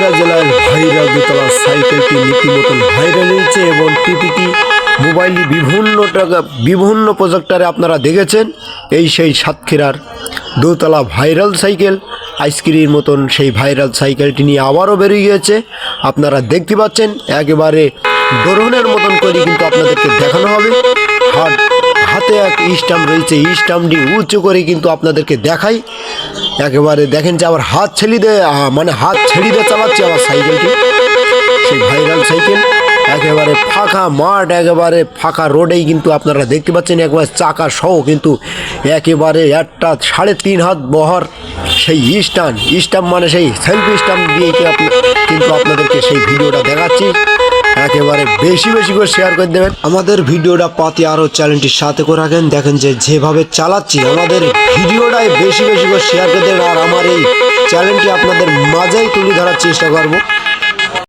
সাতক্ষীরা জেলার ভাইরাল দোতলা সাইকেলটি রীতিমতন ভাইরাল হয়েছে এবং টিপিটি মোবাইল বিভিন্ন প্রজেক্টরে আপনারা দেখেছেন। এই সেই সাতক্ষীরার দোতলা ভাইরাল সাইকেল আইসক্রিমের মতন সেই ভাইরাল সাইকেলটি নিয়ে আবারও বেরিয়ে গিয়েছে। আপনারা দেখতে পাচ্ছেন একেবারে ড্রোনের মতন করে কিন্তু আপনাদেরকে দেখানো হবে। হাতে এক স্টাম্প রয়েছে, স্টাম্পটি উঁচু করে কিন্তু আপনাদেরকে দেখাই। একেবারে দেখেন যে আবার হাত ছেড়ে দিয়ে চালাচ্ছে আবার সাইকেলটি, সেই ভাইরাল সাইকেল। একেবারে ফাঁকা মাঠ, একেবারে ফাঁকা রোডেই কিন্তু আপনারা দেখতে পাচ্ছেন একবার চাকা সহ কিন্তু একেবারে একটা 3.5 হাত বহর সেই স্টাম্প মানে সেই সেলফি স্টাম্প দিয়ে কিন্তু আপনাদেরকে সেই ভিডিওটা দেখাচ্ছি। একেবারে বেশি করে শেয়ার করে দেবেন। আমাদের ভিডিওটা পাতে আরও চ্যানেলটির সাথে করে রাখেন। দেখেন যে যেভাবে চালাচ্ছি আমাদের ভিডিওটাই বেশি করে শেয়ার করে দেবেন। আর আমার এই চ্যানেলটি আপনাদের মাঝেই তুলে ধরার চেষ্টা করবো।